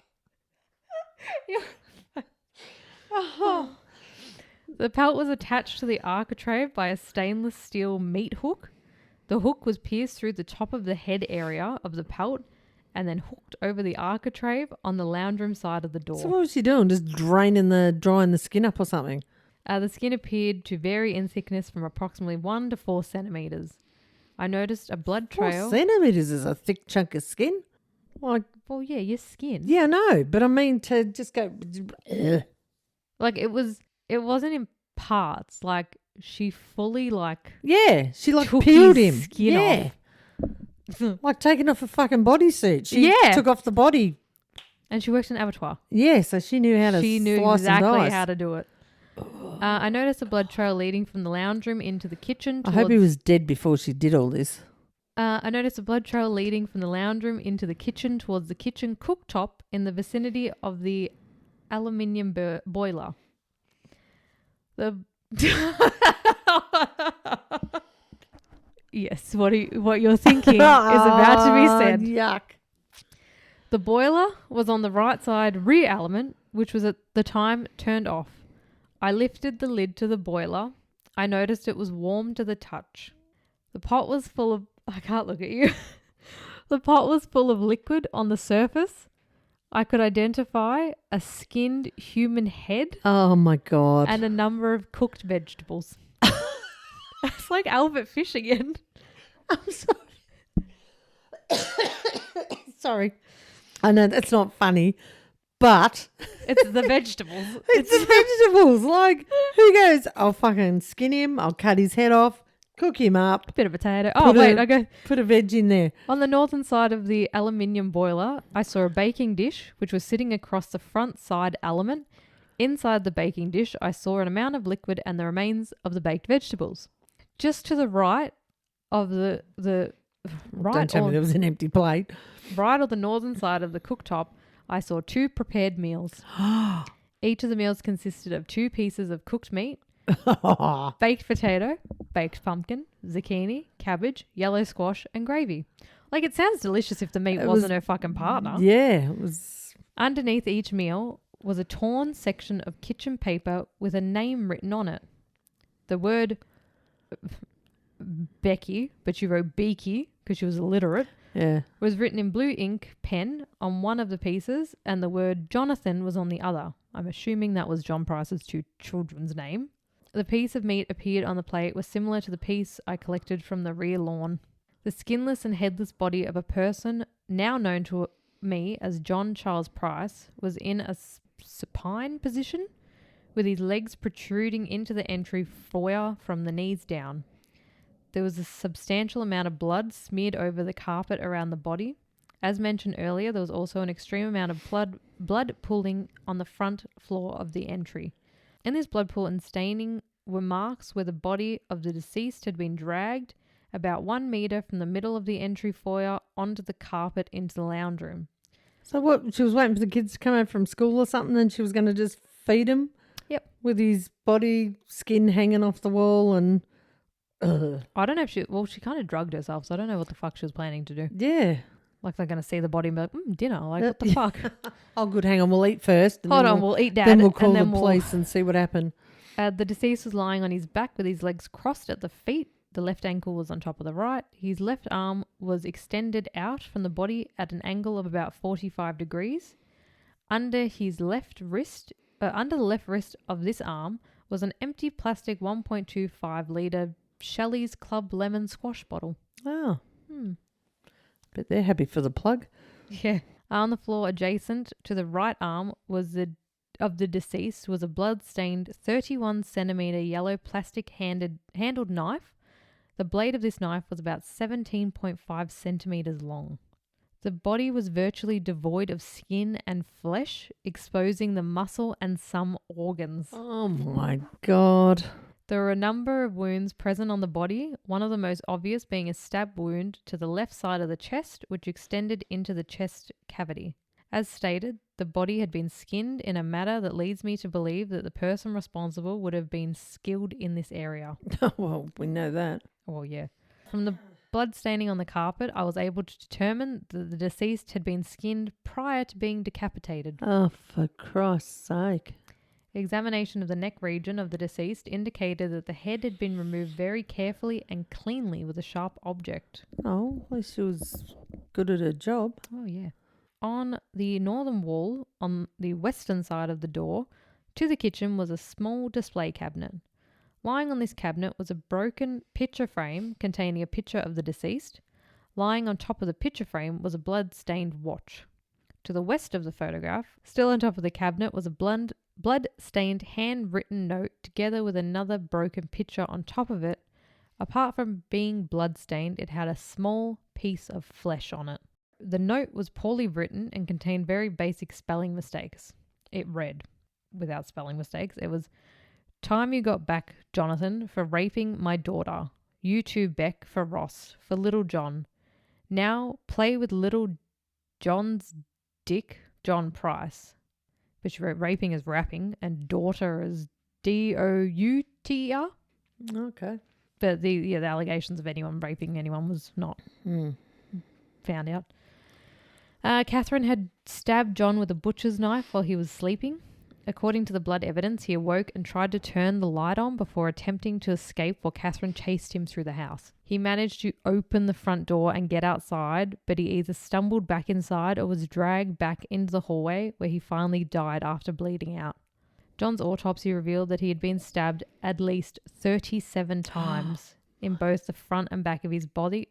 Speaker 1: The pelt was attached to the architrave by a stainless steel meat hook. The hook was pierced through the top of the head area of the pelt and then hooked over the architrave on the lounge room side of the door.
Speaker 2: So what was she doing? Just drying the skin up or something?
Speaker 1: The skin appeared to vary in thickness from approximately 1 to 4 centimeters. I noticed a blood trail.
Speaker 2: 4 centimeters is a thick chunk of skin.
Speaker 1: Well, yeah, your skin.
Speaker 2: Yeah, no, but I mean to just go. Ugh.
Speaker 1: It wasn't in parts. She fully
Speaker 2: Yeah, she
Speaker 1: took
Speaker 2: peeled
Speaker 1: his
Speaker 2: him.
Speaker 1: skin
Speaker 2: Yeah. Like taking off a fucking bodysuit. She
Speaker 1: Yeah.
Speaker 2: took off the body.
Speaker 1: And she worked in an abattoir.
Speaker 2: Yeah, so she knew how to
Speaker 1: She knew
Speaker 2: slice
Speaker 1: exactly
Speaker 2: and dice.
Speaker 1: how to do it. I noticed a blood trail leading from the lounge room into the kitchen.
Speaker 2: I hope he was dead before she did all this.
Speaker 1: I noticed a blood trail leading from the lounge room into the kitchen towards the kitchen cooktop in the vicinity of the aluminium boiler. Yes, what you're thinking is about to be said.
Speaker 2: Yuck.
Speaker 1: The boiler was on the right side rear element, which was at the time turned off. I lifted the lid to the boiler. I noticed it was warm to the touch. The pot was full of... I can't look at you. The pot was full of liquid on the surface. I could identify a skinned human head.
Speaker 2: Oh, my God.
Speaker 1: And a number of cooked vegetables. It's like Albert Fish again.
Speaker 2: I'm sorry. Sorry. I know that's not funny, but...
Speaker 1: It's the vegetables.
Speaker 2: It's the vegetables. Who goes, I'll fucking skin him, I'll cut his head off, cook him up.
Speaker 1: Bit of potato. Put
Speaker 2: a veg in there.
Speaker 1: On the northern side of the aluminium boiler, I saw a baking dish, which was sitting across the front side element. Inside the baking dish, I saw an amount of liquid and the remains of the baked vegetables. Just to the right of the right,
Speaker 2: Don't tell me there was an empty plate.
Speaker 1: Right on the northern side of the cooktop, I saw 2 prepared meals. Each of the meals consisted of 2 pieces of cooked meat, baked potato, baked pumpkin, zucchini, cabbage, yellow squash, and gravy. It sounds delicious if the meat wasn't her fucking partner.
Speaker 2: Yeah, it was
Speaker 1: Underneath each meal was a torn section of kitchen paper with a name written on it. The word Becky, but she wrote Beaky because she was illiterate, was written in blue ink pen on one of the pieces, and the word Jonathan was on the other. I'm assuming that was John Price's 2 children's name. The piece of meat appeared on the plate was similar to the piece I collected from the rear lawn. The skinless and headless body of a person now known to me as John Charles Price was in a supine position with his legs protruding into the entry foyer from the knees down. There was a substantial amount of blood smeared over the carpet around the body. As mentioned earlier, there was also an extreme amount of blood pooling on the front floor of the entry. In this blood pool and staining were marks where the body of the deceased had been dragged about 1 meter from the middle of the entry foyer onto the carpet into the lounge room.
Speaker 2: So what, she was waiting for the kids to come out from school or something and she was going to just feed him?
Speaker 1: Yep.
Speaker 2: With his body skin hanging off the wall and...
Speaker 1: I don't know if she kind of drugged herself, so I don't know what the fuck she was planning to do.
Speaker 2: Yeah.
Speaker 1: Like they're going to see the body and be like, dinner, like what the fuck?
Speaker 2: Oh, good, hang on, we'll eat first.
Speaker 1: Hold on, we'll eat Dad.
Speaker 2: Then we'll call the police and see what happened.
Speaker 1: The deceased was lying on his back with his legs crossed at the feet. The left ankle was on top of the right. His left arm was extended out from the body at an angle of about 45 degrees. Under his left wrist, under the left wrist of this arm was an empty plastic 1.25 litre Shelley's Club Lemon Squash bottle.
Speaker 2: Oh. But they're happy for the plug.
Speaker 1: Yeah. On the floor adjacent to the right arm was of the deceased was a blood-stained 31 centimetre yellow plastic handled knife. The blade of this knife was about 17.5 centimetres long. The body was virtually devoid of skin and flesh, exposing the muscle and some organs.
Speaker 2: Oh my God.
Speaker 1: There were a number of wounds present on the body, one of the most obvious being a stab wound to the left side of the chest, which extended into the chest cavity. As stated, the body had been skinned in a manner that leads me to believe that the person responsible would have been skilled in this area.
Speaker 2: Well, we know that.
Speaker 1: Well, yeah. From the blood staining on the carpet, I was able to determine that the deceased had been skinned prior to being decapitated.
Speaker 2: Oh, for Christ's sake.
Speaker 1: Examination of the neck region of the deceased indicated that the head had been removed very carefully and cleanly with a sharp object.
Speaker 2: Oh, at least she was good at her job.
Speaker 1: Oh, yeah. On the northern wall, on the western side of the door to the kitchen was a small display cabinet. Lying on this cabinet was a broken picture frame containing a picture of the deceased. Lying on top of the picture frame was a blood-stained watch. To the west of the photograph, still on top of the cabinet, was a blood-stained handwritten note together with another broken picture on top of it. Apart from being blood-stained, it had a small piece of flesh on it. The note was poorly written and contained very basic spelling mistakes. It read, without spelling mistakes, it was, "Time you got back, Jonathan, for raping my daughter. You too, Beck, for Ross, for little John. Now play with little John's dick, John Price." But she wrote raping as rapping and daughter as D-O-U-T-E-R.
Speaker 2: Okay.
Speaker 1: But the allegations of anyone raping anyone was not found out. Katherine had stabbed John with a butcher's knife while he was sleeping. According to the blood evidence, he awoke and tried to turn the light on before attempting to escape while Katherine chased him through the house. He managed to open the front door and get outside, but he either stumbled back inside or was dragged back into the hallway where he finally died after bleeding out. John's autopsy revealed that he had been stabbed at least 37 times in both the front and back of his body,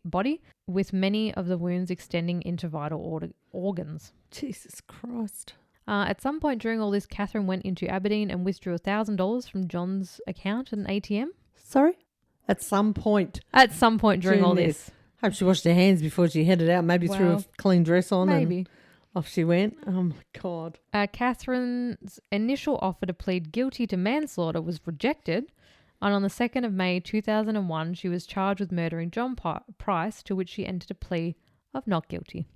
Speaker 1: with many of the wounds extending into vital organs.
Speaker 2: Jesus Christ.
Speaker 1: At some point during all this, Katherine went into Aberdeen and withdrew $1,000 from John's account at an ATM.
Speaker 2: Sorry? At some point.
Speaker 1: At some point during all this.
Speaker 2: Hope she washed her hands before she headed out. Maybe threw a clean dress on.
Speaker 1: Maybe.
Speaker 2: And off she went. Oh, my God.
Speaker 1: Katherine's initial offer to plead guilty to manslaughter was rejected. And on the 2nd of May 2001, she was charged with murdering John Price, to which she entered a plea of not guilty.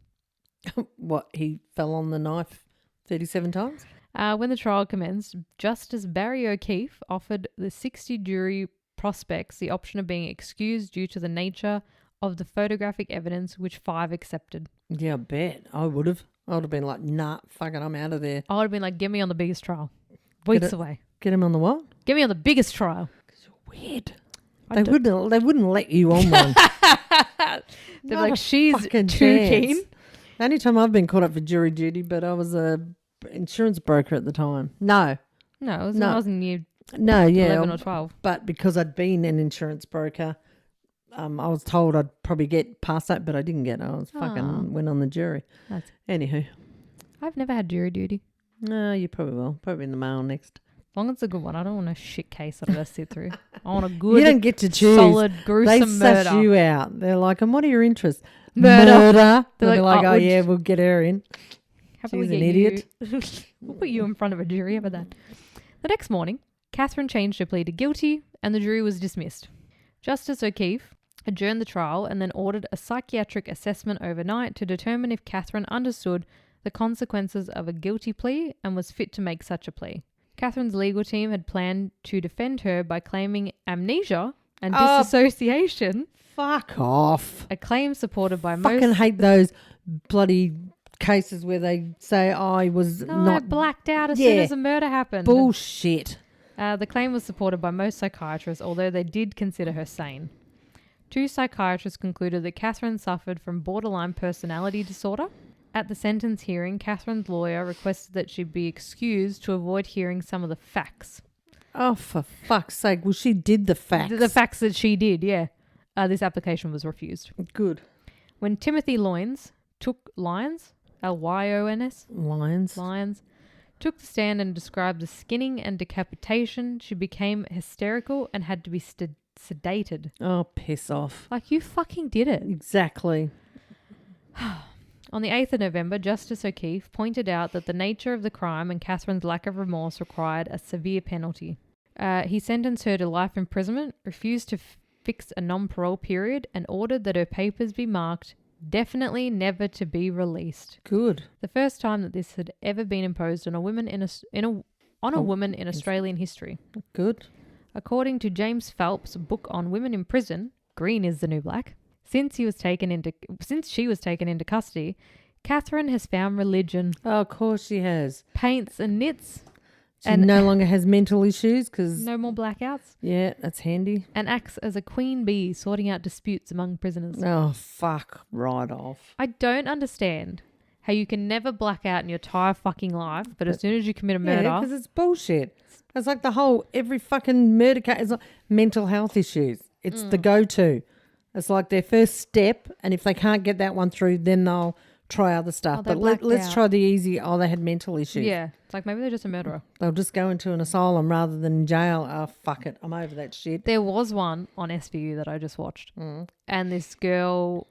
Speaker 2: What? He fell on the knife 37 times?
Speaker 1: When the trial commenced, Justice Barry O'Keefe offered the 60 jury prospects the option of being excused due to the nature of the photographic evidence, which 5 accepted.
Speaker 2: Yeah, I bet. I would have. I would have been like, nah, fuck it, I'm out of there.
Speaker 1: I would have been like, get me on the biggest trial. Weeks away.
Speaker 2: Get him on the what?
Speaker 1: Get me on the biggest trial.
Speaker 2: Because you're weird. They wouldn't let you on one.
Speaker 1: They're like, she's too
Speaker 2: chance.
Speaker 1: keen.
Speaker 2: The only time I've been caught up for jury duty, but I was a insurance broker at the time. No.
Speaker 1: I was in year 11 or 12.
Speaker 2: But because I'd been an insurance broker, I was told I'd probably get past that, but I didn't get it. I was fucking went on the jury. Anywho.
Speaker 1: I've never had jury duty.
Speaker 2: No, you probably will. Probably in the mail next.
Speaker 1: As long as it's a good one. I don't want a shit case that I got to sit through. I want a good,
Speaker 2: you don't get to choose.
Speaker 1: Solid, gruesome
Speaker 2: they
Speaker 1: murder.
Speaker 2: suss you out. They're like, and what are your interests?
Speaker 1: Murder.
Speaker 2: They're like, oh yeah, we'll get her in.
Speaker 1: She's an
Speaker 2: idiot.
Speaker 1: We'll put you in front of a jury. How about that? The next morning, Katherine changed her plea to guilty and the jury was dismissed. Justice O'Keefe adjourned the trial and then ordered a psychiatric assessment overnight to determine if Katherine understood the consequences of a guilty plea and was fit to make such a plea. Katherine's legal team had planned to defend her by claiming amnesia and disassociation.
Speaker 2: Fuck off.
Speaker 1: A claim supported by most...
Speaker 2: Fucking hate those bloody cases where they say I was not...
Speaker 1: I blacked out as soon as a murder happened.
Speaker 2: Bullshit.
Speaker 1: The claim was supported by most psychiatrists, although they did consider her sane. 2 psychiatrists concluded that Katherine suffered from borderline personality disorder. At the sentence hearing, Katherine's lawyer requested that she be excused to avoid hearing some of the facts.
Speaker 2: Oh, for fuck's sake. Well, she did the facts.
Speaker 1: The facts that she did, yeah. This application was refused.
Speaker 2: Good.
Speaker 1: When Timothy Lyons took Lyons, Lyons, took the stand and described the skinning and decapitation, she became hysterical and had to be sedated.
Speaker 2: Oh, piss off.
Speaker 1: Like, you fucking did it.
Speaker 2: Exactly.
Speaker 1: On the 8th of November, Justice O'Keefe pointed out that the nature of the crime and Katherine's lack of remorse required a severe penalty. He sentenced her to life imprisonment, refused to fix a non-parole period, and ordered that her papers be marked definitely never to be released.
Speaker 2: Good.
Speaker 1: The first time that this had ever been imposed on a woman in Australian history.
Speaker 2: Good.
Speaker 1: According to James Phelps' book on women in prison, Green is the New Black, since she was taken into custody, Katherine has found religion.
Speaker 2: Oh, of course she has.
Speaker 1: Paints and knits.
Speaker 2: She no longer has mental issues because...
Speaker 1: No more blackouts.
Speaker 2: Yeah, that's handy.
Speaker 1: And acts as a queen bee sorting out disputes among prisoners.
Speaker 2: Oh, fuck right off.
Speaker 1: I don't understand how you can never black out in your entire fucking life, but as soon as you commit a murder...
Speaker 2: Yeah, because it's bullshit. It's like every fucking murder case is like mental health issues. It's the go-to. It's like their first step, and if they can't get that one through, then they'll try other stuff. But let's try the easy, they had mental issues.
Speaker 1: Yeah. It's like maybe they're just a murderer.
Speaker 2: They'll just go into an asylum rather than jail. Oh, fuck it. I'm over that shit.
Speaker 1: There was one on SVU that I just watched. And this girl,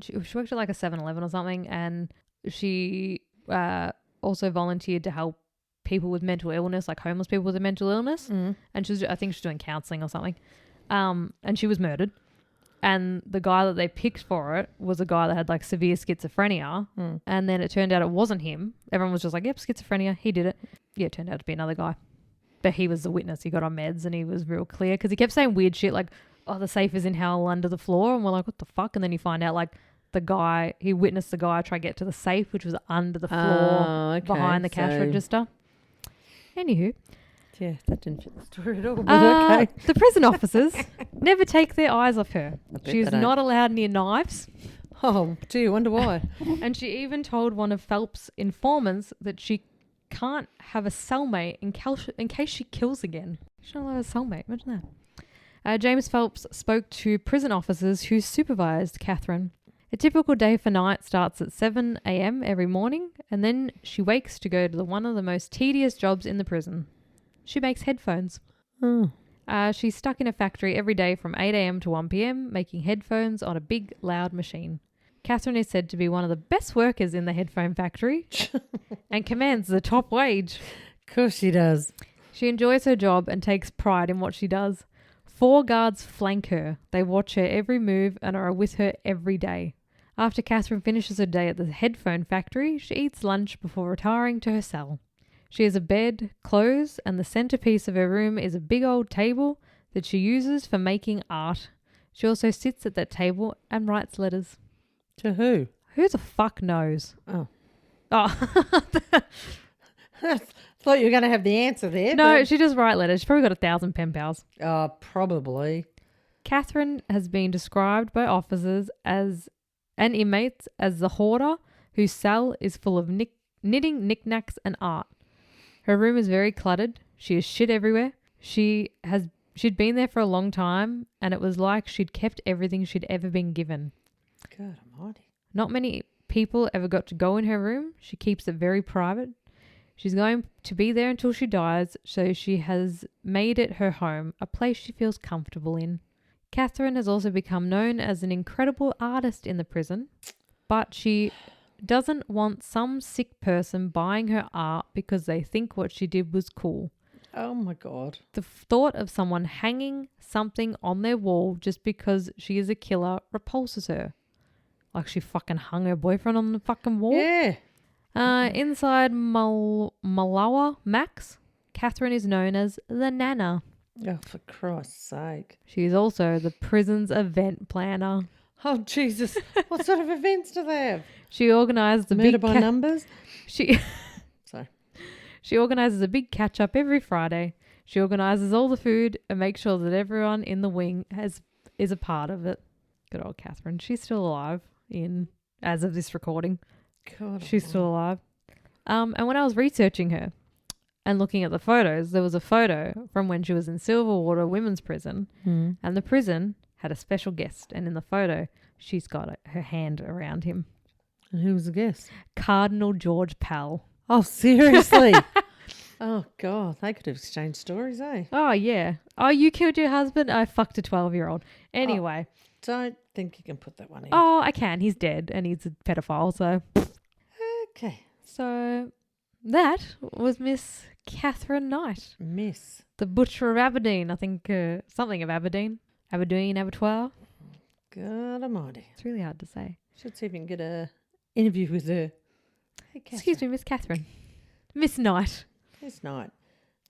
Speaker 1: she worked at like a 7-Eleven or something, and she also volunteered to help people with mental illness, like homeless people with a mental illness. And I think she was doing counselling or something. And she was murdered. And the guy that they picked for it was a guy that had like severe schizophrenia. And then it turned out it wasn't him. Everyone was just like, yep, schizophrenia. He did it. Yeah, it turned out to be another guy. But he was the witness. He got on meds and he was real clear because he kept saying weird shit like, oh, the safe is in hell under the floor. And we're like, what the fuck? And then you find out like he witnessed the guy try to get to the safe, which was under the floor behind the cash register. Anywho.
Speaker 2: Yeah, that didn't fit the story at all, but okay.
Speaker 1: The prison officers never take their eyes off her. She is not allowed near knives.
Speaker 2: Oh, gee, I wonder why.
Speaker 1: And she even told one of Phelps' informants that she can't have a cellmate in case she kills again. She's not allowed a cellmate. Imagine that. James Phelps spoke to prison officers who supervised Katherine. A typical day for Knight starts at 7 a.m. every morning, and then she wakes to go to one of the most tedious jobs in the prison. She makes headphones. She's stuck in a factory every day from 8 a.m. to 1 p.m. making headphones on a big, loud machine. Katherine is said to be one of the best workers in the headphone factory and commands the top wage.
Speaker 2: Of course she does.
Speaker 1: She enjoys her job and takes pride in what she does. 4 guards flank her. They watch her every move and are with her every day. After Katherine finishes her day at the headphone factory, she eats lunch before retiring to her cell. She has a bed, clothes, and the centerpiece of her room is a big old table that she uses for making art. She also sits at that table and writes letters.
Speaker 2: To who?
Speaker 1: Who the fuck knows?
Speaker 2: Oh.
Speaker 1: Oh.
Speaker 2: Thought you were going to have the answer there.
Speaker 1: No,
Speaker 2: but...
Speaker 1: she does write letters. She's probably got 1,000 pen pals.
Speaker 2: Probably.
Speaker 1: Katherine has been described by officers and inmates as the hoarder whose cell is full of knitting, knickknacks and art. Her room is very cluttered. She has shit everywhere. She'd been there for a long time, and it was like she'd kept everything she'd ever been given.
Speaker 2: God almighty.
Speaker 1: Not many people ever got to go in her room. She keeps it very private. She's going to be there until she dies, so she has made it her home, a place she feels comfortable in. Katherine has also become known as an incredible artist in the prison, but she doesn't want some sick person buying her art because they think what she did was cool.
Speaker 2: Oh my God.
Speaker 1: The thought of someone hanging something on their wall just because she is a killer repulses her. Like she fucking hung her boyfriend on the fucking wall.
Speaker 2: Yeah.
Speaker 1: Inside Malawa Max, Katherine is known as the Nana.
Speaker 2: Oh, for Christ's sake.
Speaker 1: She is also the prison's event planner.
Speaker 2: Oh, Jesus. What sort of events do they have?
Speaker 1: She organises the
Speaker 2: Murder
Speaker 1: big...
Speaker 2: by numbers? Sorry.
Speaker 1: She organises a big catch-up every Friday. She organises all the food and makes sure that everyone in the wing is a part of it. Good old Katherine. She's still alive as of this recording.
Speaker 2: God.
Speaker 1: She's still alive. And when I was researching her and looking at the photos, there was a photo from when she was in Silverwater Women's Prison, and the prison had a special guest. And in the photo, she's got her hand around him.
Speaker 2: And who was the guest?
Speaker 1: Cardinal George Pell.
Speaker 2: Oh, seriously? Oh, God. They could have exchanged stories, eh?
Speaker 1: Oh, yeah. Oh, you killed your husband? I fucked a 12-year-old. Anyway.
Speaker 2: Don't think you can put that one in.
Speaker 1: Oh, I can. He's dead and he's a pedophile, so...
Speaker 2: Okay.
Speaker 1: So that was Miss Katherine Knight.
Speaker 2: Miss.
Speaker 1: The Butcher of Aberdeen. I think something of Aberdeen. Aberdeen, Abattoir.
Speaker 2: God almighty.
Speaker 1: It's really hard to say.
Speaker 2: Should see if we can get a interview with her. Hey, Katherine.
Speaker 1: Excuse me, Miss Katherine. Miss Knight.
Speaker 2: Miss Knight.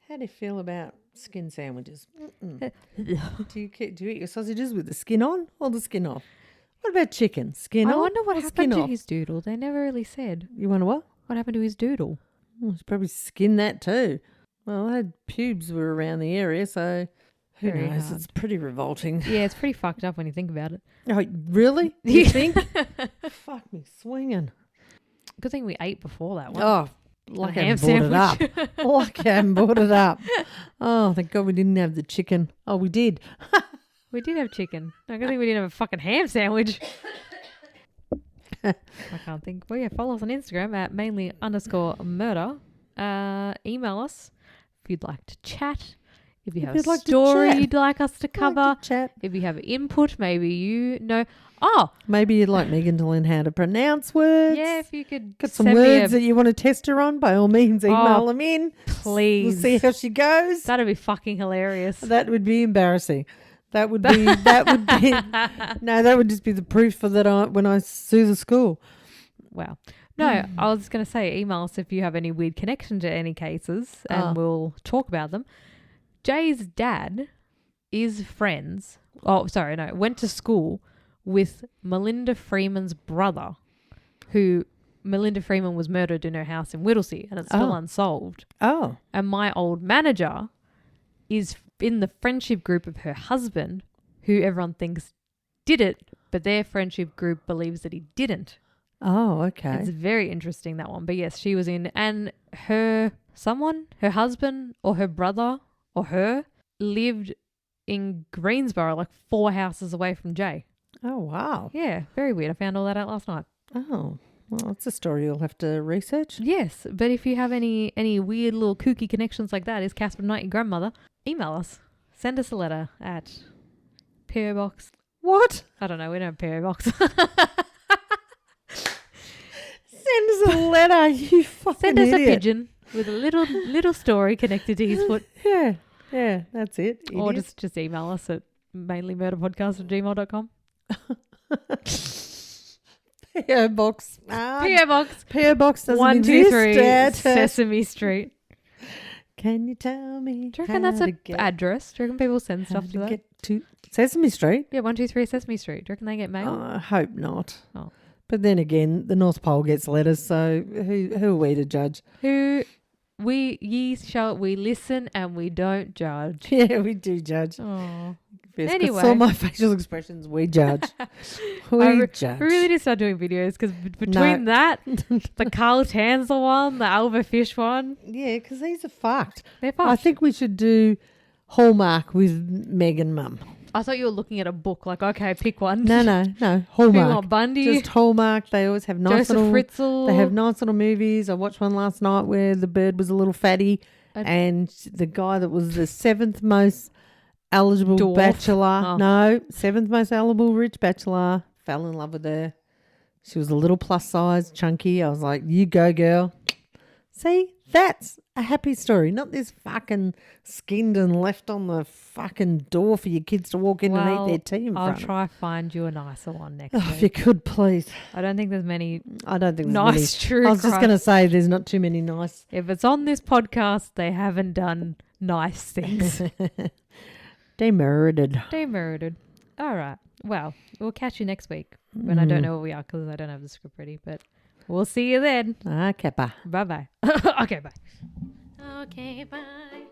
Speaker 2: How do you feel about skin sandwiches? Do you eat your sausages with the skin on or the skin off? What about chicken? Skin on?
Speaker 1: I wonder what
Speaker 2: or
Speaker 1: happened
Speaker 2: skin
Speaker 1: to
Speaker 2: off?
Speaker 1: his doodle. They never really said.
Speaker 2: You wonder what?
Speaker 1: What happened to his doodle?
Speaker 2: Oh, he's probably skinned that too. Well, I had pubes were around the area, so who
Speaker 1: Very
Speaker 2: knows?
Speaker 1: hard.
Speaker 2: It's pretty revolting.
Speaker 1: Yeah, it's pretty fucked up when you think about it.
Speaker 2: Oh, really? You think? Fuck me swinging.
Speaker 1: Good thing we ate before that one.
Speaker 2: Oh, like I
Speaker 1: ham
Speaker 2: haven't brought
Speaker 1: sandwich.
Speaker 2: it up. Like I haven't brought it up. Oh, thank God we didn't have the chicken. Oh, we did.
Speaker 1: We did have chicken. I don't think we didn't have a fucking ham sandwich. I can't think. Well, yeah, follow us on Instagram at mainly_murder. Email us if you'd like to chat. If you have a story you'd like us to cover.
Speaker 2: Chat.
Speaker 1: If you have input, maybe you know. Oh,
Speaker 2: Maybe you'd like Megan to learn how to pronounce words.
Speaker 1: yeah, if you could
Speaker 2: Got some
Speaker 1: send me
Speaker 2: words that you want to test her on, by all means, email them in.
Speaker 1: please.
Speaker 2: We'll see how she goes.
Speaker 1: That'd be fucking hilarious.
Speaker 2: That would be embarrassing. That would be, no, that would just be the proof for that when I sue the school.
Speaker 1: Wow. No, I was going to say email us if you have any weird connection to any cases and we'll talk about them. Jay's dad is friends. Oh, sorry, no. Went to school with Melinda Freeman's brother, who Melinda Freeman was murdered in her house in Whittlesea and it's still unsolved.
Speaker 2: Oh.
Speaker 1: And my old manager is in the friendship group of her husband, who everyone thinks did it, but their friendship group believes that he didn't.
Speaker 2: Oh, okay.
Speaker 1: It's very interesting, that one. But yes, she was in, and her husband or her brother or her lived in Greensboro, like 4 houses away from Jay.
Speaker 2: Oh, wow.
Speaker 1: Yeah, very weird. I found all that out last night.
Speaker 2: Oh, well, it's a story you'll have to research.
Speaker 1: Yes, but if you have any weird little kooky connections like that, is Katherine Knight your grandmother? Email us. Send us a letter at PO Box.
Speaker 2: What?
Speaker 1: I don't know. We don't have PO Box.
Speaker 2: Send us a letter, you fucking
Speaker 1: Send us
Speaker 2: idiot.
Speaker 1: a pigeon with a little story connected to his foot.
Speaker 2: Yeah, that's it.
Speaker 1: Or just email us at MainlyMurderPodcast@gmail.com.
Speaker 2: PO Box.
Speaker 1: PO Box.
Speaker 2: PO Box doesn't
Speaker 1: 123
Speaker 2: exist.
Speaker 1: Sesame Street.
Speaker 2: Can you tell me?
Speaker 1: Do you reckon that's an address? Do you reckon people send stuff to that?
Speaker 2: Get to Sesame Street?
Speaker 1: Yeah, 123 Sesame Street. Do you reckon they get mail?
Speaker 2: I hope not.
Speaker 1: Oh.
Speaker 2: But then again, the North Pole gets letters, so who are we to judge?
Speaker 1: We listen and we don't judge.
Speaker 2: Yeah, we do judge.
Speaker 1: Oh.
Speaker 2: Yes,
Speaker 1: Anyway.
Speaker 2: all my facial expressions, we judge. We judge.
Speaker 1: We really need to start doing videos because between that, the Carl Tanzler one, the Alva Fish one.
Speaker 2: Yeah, because these are fucked.
Speaker 1: They're fucked.
Speaker 2: I think we should do Hallmark with Meg and Mum.
Speaker 1: I thought you were looking at a book. Like, okay, pick one.
Speaker 2: No.
Speaker 1: Who
Speaker 2: Hallmark.
Speaker 1: want Bundy?
Speaker 2: Just Hallmark. They always have nice
Speaker 1: Joseph
Speaker 2: little...
Speaker 1: Fritzl.
Speaker 2: They have nice little movies. I watched one last night where the bird was a little fatty and the guy that was the 7th most eligible
Speaker 1: Dwarf.
Speaker 2: bachelor.
Speaker 1: Oh.
Speaker 2: No, 7th most eligible rich bachelor. Fell in love with her. She was a little plus size, chunky. I was like, you go, girl. See, that's a happy story. Not this fucking skinned and left on the fucking door for your kids to walk in and eat their tea in front
Speaker 1: I'll try find you a nicer one next
Speaker 2: of.
Speaker 1: week.
Speaker 2: If you could, please.
Speaker 1: I don't think there's many
Speaker 2: I don't think there's
Speaker 1: nice
Speaker 2: many.
Speaker 1: true
Speaker 2: I was just going to say there's not too many nice.
Speaker 1: If it's on this podcast, they haven't done nice things.
Speaker 2: Demurdered.
Speaker 1: All right. Well, we'll catch you next week when I don't know where we are because I don't have the script ready. But we'll see you then.
Speaker 2: Okay, bye.
Speaker 1: Bye-bye. Okay, bye. Okay, bye.